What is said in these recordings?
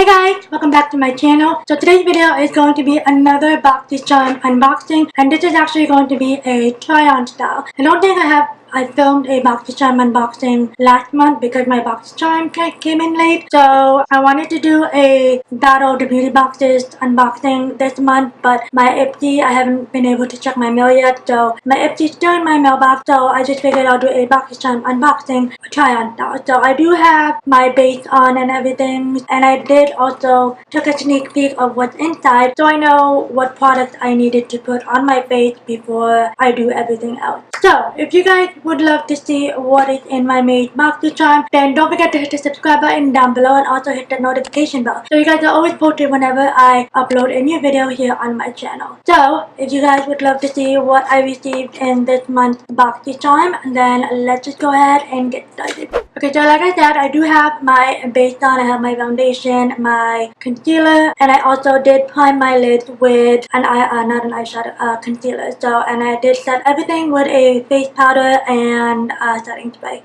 Hey guys, welcome back to my channel. So today's video is going to be another Boxycharm unboxing, and this is actually going to be a try-on style. I don't think I filmed a Boxycharm unboxing last month because my Boxycharm came in late. So I wanted to do a Battle the Beauty Boxes unboxing this month, but my IwT, I haven't been able to check my mail yet. So my IwT is still in my mailbox, so I just figured I'll do a Boxycharm unboxing try-on style. So I do have my base on and everything, and I did also took a sneak peek of what's inside, so I know what products I needed to put on my face before I do everything else. So if you guys would love to see what is in my main Boxycharm, then don't forget to hit the subscribe button down below and also hit the notification bell, so you guys are always posted whenever I upload a new video here on my channel. So if you guys would love to see what I received in this month's Boxycharm, then let's just go ahead and get started. Okay, so like I said, I do have my base on. I have my foundation, my concealer, and I also did prime my lids with not an eyeshadow, concealer. So, and I did set everything with a face powder and setting spray.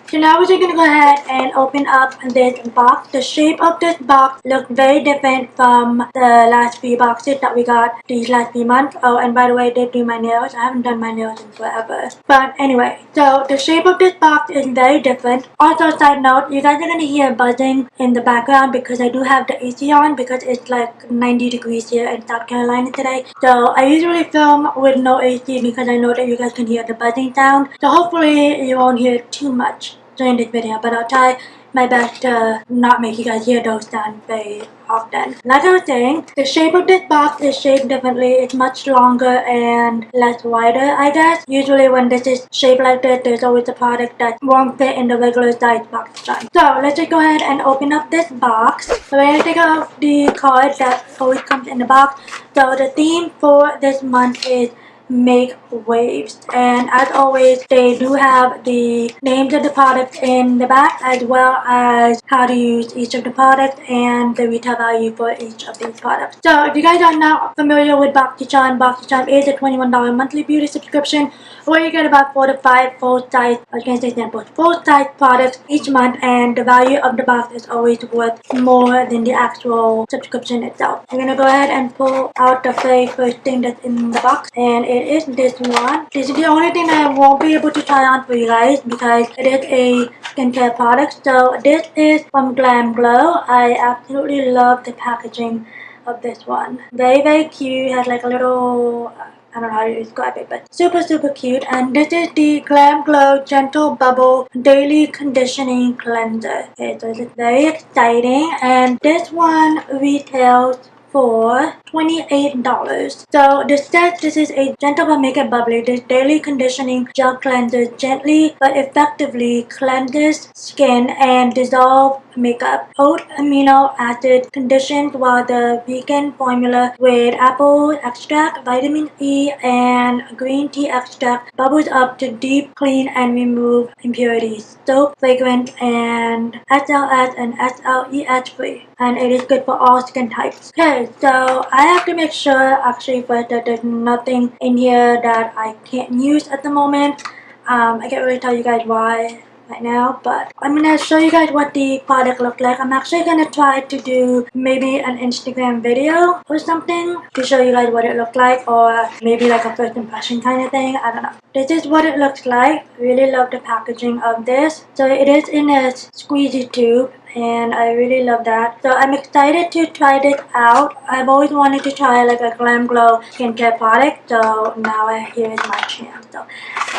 So now we're just gonna go ahead and open up this box. The shape of this box looks very different from the last few boxes that we got these last few months. Oh, and by the way, I did do my nails. I haven't done my nails in forever. But anyway, so the shape of this box is very different. Also, side note, you guys are gonna hear buzzing in the background because I do have the AC on because it's like 90 degrees here in South Carolina today. So I usually film with no AC because I know that you guys can hear the buzzing sound. So hopefully you won't hear too much during this video, but I'll try my best to not make you guys hear those sounds very often. Like I was saying, the shape of this box is shaped differently. It's much longer and less wider, I guess. Usually when this is shaped like this, there's always a product that won't fit in the regular size box size. So let's just go ahead and open up this box. So we're going to take out the card that always comes in the box. So the theme for this month is make waves, and as always they do have the names of the products in the back, as well as how to use each of the products and the retail value for each of these products. So if you guys are not familiar with Boxycharm, Boxycharm is a $21 monthly beauty subscription where you get about 4 to 5 full-size, I was going to say samples, full-size products each month, and the value of the box is always worth more than the actual subscription itself. I'm going to go ahead and pull out the very first thing that's in the box, and it is this one. This is the only thing that I won't be able to try on for you guys because it is a skincare product. So this is from GlamGlow. I absolutely love the packaging of this one. Very, very cute. It has like a little, I don't know how to describe it, but super, super cute. And this is the GlamGlow Gentle Bubble Daily Conditioning Cleanser. Okay, so it's very exciting. And this one retails for $28. So this says this is a gentle but make it bubbly. This daily conditioning gel cleanser gently but effectively cleanses skin and dissolve makeup. Oat amino acid conditions, while the vegan formula with apple extract, vitamin E, and green tea extract bubbles up to deep clean and remove impurities. Soap, fragrance, and SLS and SLES free. And it is good for all skin types. Okay, so I have to make sure actually first that there's nothing in here that I can't use at the moment. I can't really tell you guys why right now, but I'm gonna show you guys what the product looks like. I'm actually gonna try to do maybe an Instagram video or something to show you guys what it looks like, or maybe like a first impression kind of thing. I don't know. This is what it looks like. Really love the packaging of this. So it is in a squeezy tube, and I really love that. So I'm excited to try this out. I've always wanted to try like a GlamGlow skincare product, so now here is my chance. So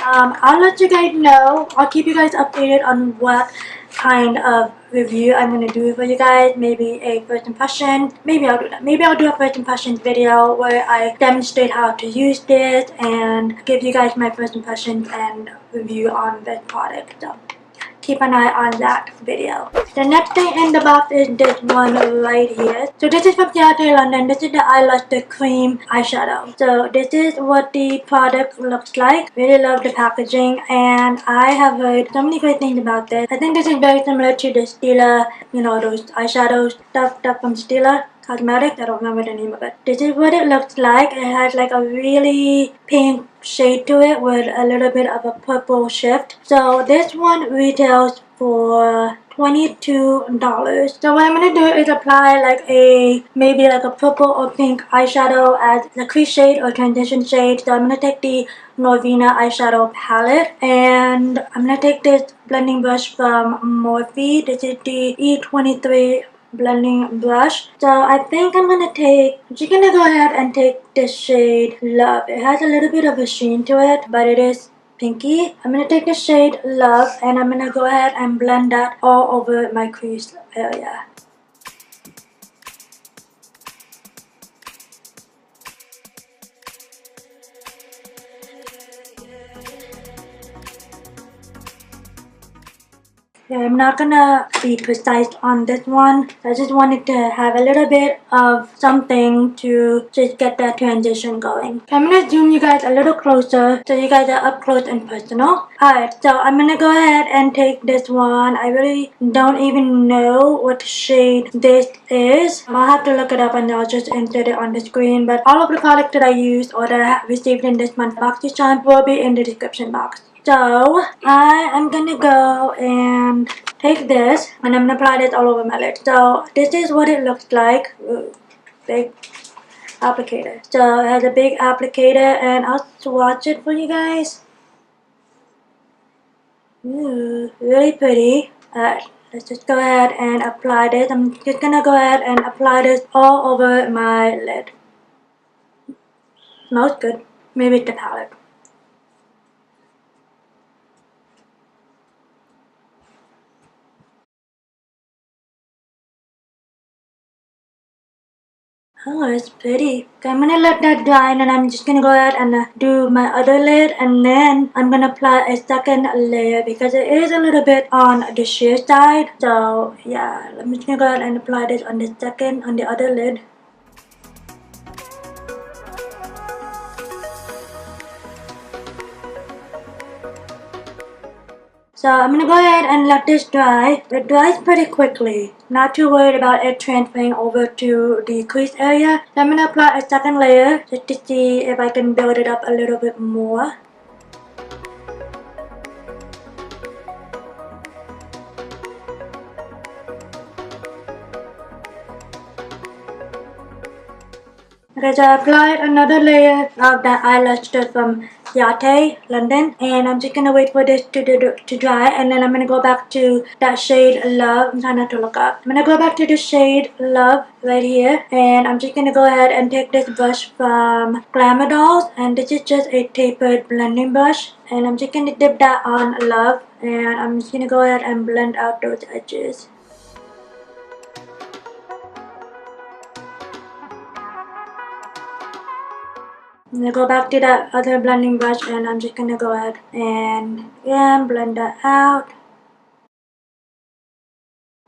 I'll let you guys know. I'll keep you guys updated on what kind of review I'm going to do for you guys. Maybe a first impression. Maybe I'll do that. Maybe I'll do a first impressions video where I demonstrate how to use this and give you guys my first impressions and review on this product. So keep an eye on that video. The next thing in the box is this one right here. So this is from London. This is the Eyeliner Cream eyeshadow. So this is what the product looks like. Really love the packaging, and I have heard so many great things about this. I think this is very similar to the Stila, you know, those eyeshadow stuff from Stila Cosmetics. I don't remember the name of it. This is what it looks like. It has like a really pink shade to it with a little bit of a purple shift. So this one retails for $22. So what I'm gonna do is apply like maybe like a purple or pink eyeshadow as the crease shade or transition shade. So I'm gonna take the Norvina eyeshadow palette and I'm gonna take this blending brush from Morphe. This is the E23 blending brush. So I think I'm just gonna go ahead and take this shade Love. It has a little bit of a sheen to it, but it is pinky. I'm gonna take the shade Love and I'm gonna go ahead and blend that all over my crease area. Yeah, I'm not gonna be precise on this one. I just wanted to have a little bit of something to just get that transition going. I'm gonna zoom you guys a little closer so you guys are up close and personal. Alright, so I'm gonna go ahead and take this one. I really don't even know what shade this is. I'll have to look it up and I'll just insert it on the screen. But all of the products that I used or that I have received in this month's Boxycharm will be in the description box. So I am gonna go and take this and I'm gonna apply this all over my lid. So this is what it looks like. Ooh, big applicator. So it has a big applicator and I'll swatch it for you guys. Ooh, really pretty. Alright, let's just go ahead and apply this. I'm just gonna go ahead and apply this all over my lid. Smells good. Maybe it's the palette. Oh, it's pretty. Okay, I'm gonna let that dry and then I'm just gonna go ahead and do my other lid and then I'm gonna apply a second layer because it is a little bit on the sheer side. So yeah, I'm just gonna go ahead and apply this on the other lid. So I'm gonna go ahead and let this dry. It dries pretty quickly. Not too worried about it transferring over to the crease area. So I'm gonna apply a second layer just to see if I can build it up a little bit more. Okay, so I applied another layer of that eyelash from HEATWAVE, London, and I'm just gonna wait for this to dry, and then I'm gonna go back to that shade Love. I'm trying not to look up. I'm gonna go back to the shade Love right here, and I'm just gonna go ahead and take this brush from GlamGlow, and this is just a tapered blending brush, and I'm just gonna dip that on Love, and I'm just gonna go ahead and blend out those edges. I'm gonna go back to that other blending brush and I'm just gonna go ahead and again blend that out.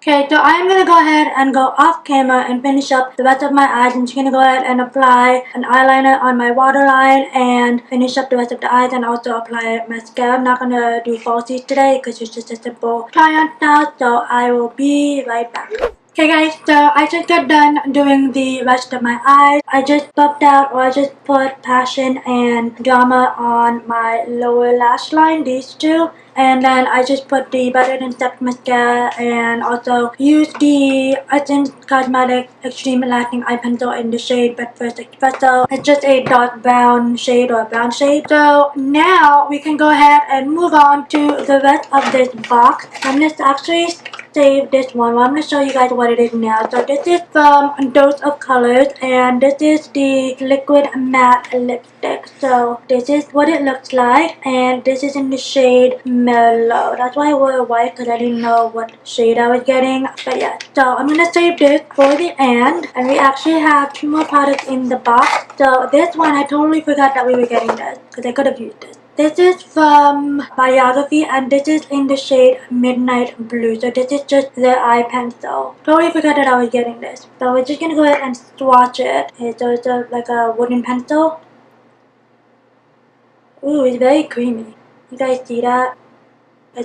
Okay, so I'm gonna go ahead and go off camera and finish up the rest of my eyes. I'm just gonna go ahead and apply an eyeliner on my waterline and finish up the rest of the eyes and also apply mascara. I'm not gonna do falsies today because it's just a simple try-on style, so I will be right back. Okay guys, so I just got done doing the rest of my eyes. I just buffed out or I just put Passion and Drama on my lower lash line, these two. And then I just put the Better Than Steps mascara and also used the Essence Cosmetics Extreme Lasting Eye Pencil in the shade Breakfast Espresso. It's just a dark brown shade or a brown shade. So now we can go ahead and move on to the rest of this box. I'm just actually save this one. Well, I'm going to show you guys what it is now. So this is from Dose of Colors and this is the liquid matte lipstick. So this is what it looks like and this is in the shade Mellow. That's why I wore white because I didn't know what shade I was getting. But yeah, so I'm going to save this for the end and we actually have 2 more products in the box. So this one I totally forgot that we were getting this because I could have used this. This is from Biography and this is in the shade Midnight Blue. So this is just the eye pencil. Totally forgot that I was getting this. So we're just gonna go ahead and swatch it. Okay, so it's like a wooden pencil. Ooh, it's very creamy. You guys see that?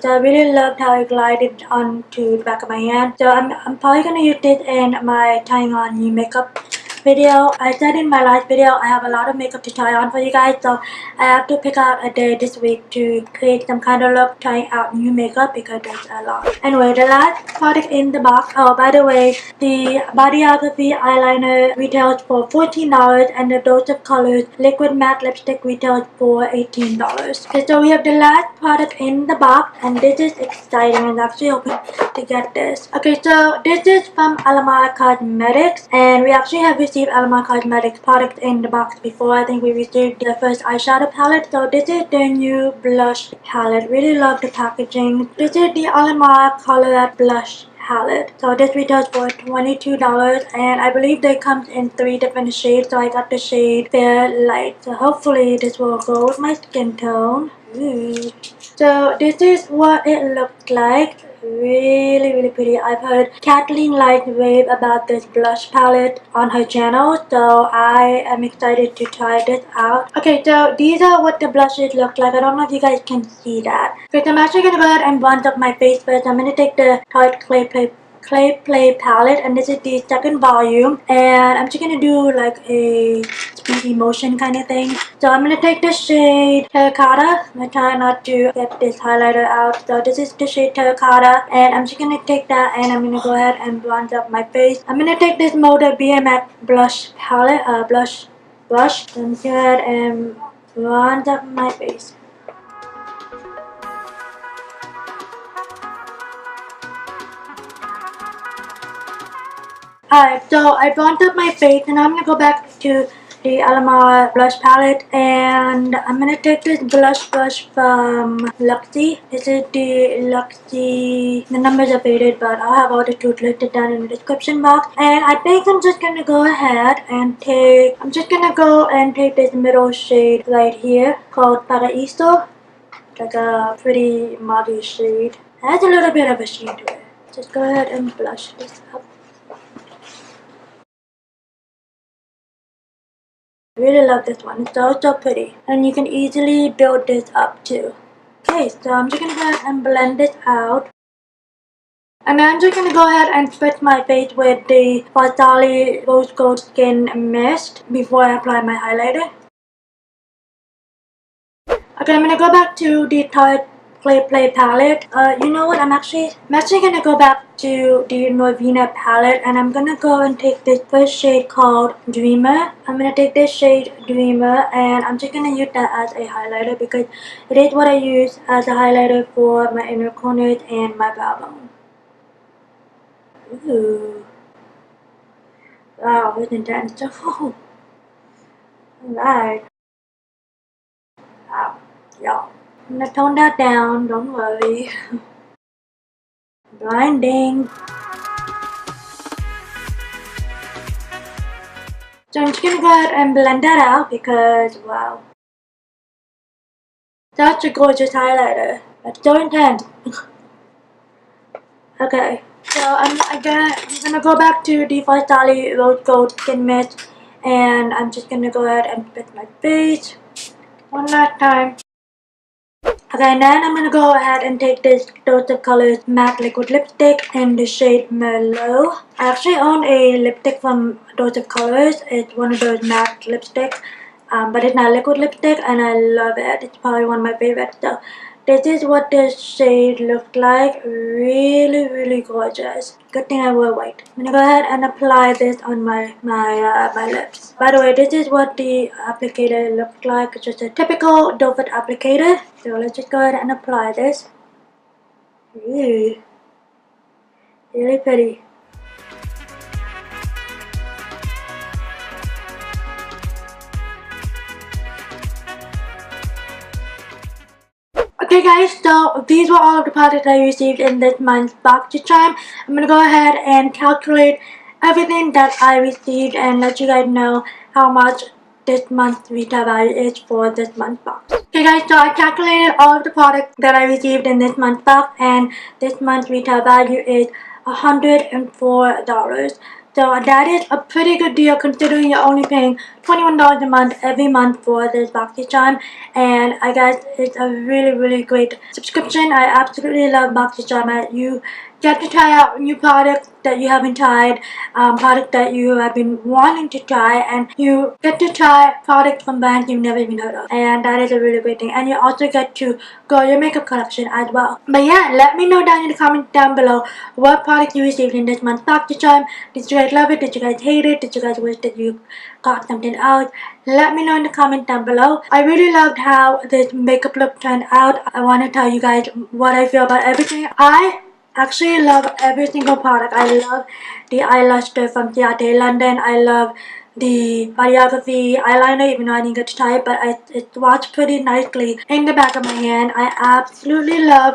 So I really loved how it glided onto the back of my hand. So I'm probably gonna use this in my trying on new makeup video. I said in my last video I have a lot of makeup to try on for you guys, so I have to pick out a day this week to create some kind of look trying out new makeup because there's a lot. Anyway, the last product in the box, oh by the way, the Bodyography eyeliner retails for $14 and the Dose of Colors liquid matte lipstick retails for $18. Okay, so we have the last product in the box and this is exciting. I'm actually hoping to get this. Okay, so this is from Alamar Cosmetics and we actually have received Alamar Cosmetics products in the box before. I think we received the first eyeshadow palette. So this is their new blush palette. Really love the packaging. This is the Alamar Color Blush palette. So this retails for $22 and I believe they comes in 3 different shades. So I got the shade Fair Light. So hopefully this will go with my skin tone. Ooh. So this is what it looks like. Really pretty. I've heard Kathleen Light rave about this blush palette on her channel, so I am excited to try this out. Okay, so these are what the blushes look like. I don't know if you guys can see that. Okay, so I'm actually gonna go ahead and bronze up my face first. I'm gonna take the Tarte Clay Play palette and this is the second volume and I'm just gonna do like a speedy motion kind of thing. So I'm gonna take the shade Terracotta. I'm gonna try not to get this highlighter out. So this is the shade Terracotta and I'm just gonna take that and I'm gonna go ahead and bronze up my face. I'm gonna take this Moda BMX blush palette, blush. So I'm gonna go ahead and bronze up my face. Alright, so I bronzed up my face and I'm gonna go back to the Alamar blush palette and I'm gonna take this blush brush from Luxie. This is the Luxie, the numbers are faded but I'll have all the tools listed down in the description box. And I think I'm just gonna go ahead and take, this middle shade right here called Paraíso. Like a pretty muddy shade. It has a little bit of a sheen to it. Just go ahead and blush this up. Really love this one. It's so pretty and you can easily build this up too. Okay, so I'm just gonna go ahead and blend this out and then I'm just gonna go ahead and spritz my face with the Farsali Rose Gold Skin Mist before I apply my highlighter. Okay, I'm gonna go back to the Tarte Clay Play palette. You know what? I'm actually gonna go back to the Norvina palette and I'm gonna go and take this first shade called Dreamer. I'm gonna take this shade Dreamer and I'm just gonna use that as a highlighter because it is what I use as a highlighter for my inner corners and my brow bone. Ooh. Wow, it's intense. Oh. Alright. Wow. Y'all. I'm gonna tone that down, don't worry. Blinding. So I'm just gonna go ahead and blend that out because wow. Such a gorgeous highlighter. That's so intense. Okay. So I'm gonna go back to the Farsali Rose Gold Skin Mist and I'm just gonna go ahead and spit my face one last time. Okay, and then I'm gonna go ahead and take this Dose of Colors matte liquid lipstick in the shade Merlot. I actually own a lipstick from Dose of Colors. It's one of those matte lipsticks, but it's not liquid lipstick and I love it. It's probably one of my favorites. So this is what this shade looked like. Really gorgeous. Good thing I wore white. I'm gonna go ahead and apply this on my lips. By the way, this is what the applicator looked like. It's just a typical doe foot applicator. So let's just go ahead and apply this. Ooh. Really pretty. Okay guys, so these were all of the products I received in this month's Boxycharm. I'm gonna go ahead and calculate everything that I received and let you guys know how much this month's retail value is for this month's box. Okay guys, so I calculated all of the products that I received in this month's box and this month's retail value is $104. So that is a pretty good deal considering you're only paying $21 a month every month for this Boxycharm, and I guess it's a really great subscription. I absolutely love Boxycharm. You get to try out new products that you haven't tried, products that you have been wanting to try, and you get to try products from brands you've never even heard of, and that is a really great thing. And you also get to grow your makeup collection as well. But yeah, let me know down in the comments down below what product you received in this month's Boxycharm. Did you guys love it? Did you guys hate it? Did you guys wish that you got something else? Let me know in the comment down below. I really loved how this makeup look turned out. I want to tell you guys what I feel about everything. I actually love every single product. I love the eyelash from Theatre London. I love the Biography eyeliner, even though I didn't get to try it, but it swatched pretty nicely in the back of my hand. I absolutely love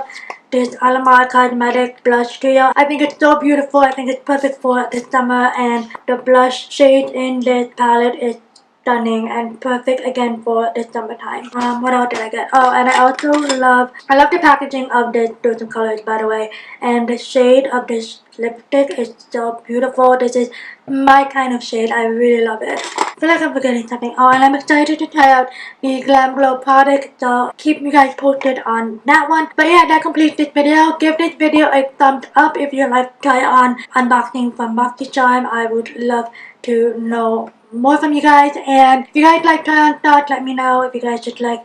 this Alamar Cosmetics blush trio. I think it's so beautiful. I think it's perfect for the summer, and the blush shade in this palette is stunning and perfect again for the summertime. What else did I get? Oh, and I also love the packaging of this Dozen Colors, by the way, and the shade of this lipstick is so beautiful. This is my kind of shade. I really love it. I feel like I'm forgetting something. Oh, and I'm excited to try out the GlamGlow product, so keep you guys posted on that one. But yeah, that completes this video. Give this video a thumbs up if you like try on unboxing from Boxycharm. I would love to know more from you guys. And if you guys like try on stuff, let me know. If you guys just like,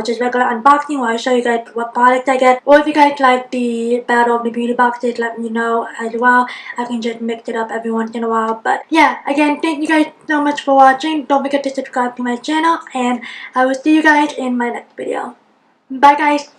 just regular unboxing where I show you guys what products I get, or if you guys like the battle of the beauty boxes, let me know as well. I can just mix it up every once in a while. But yeah, again, thank you guys so much for watching. Don't forget to subscribe to my channel, and I will see you guys in my next video. Bye guys.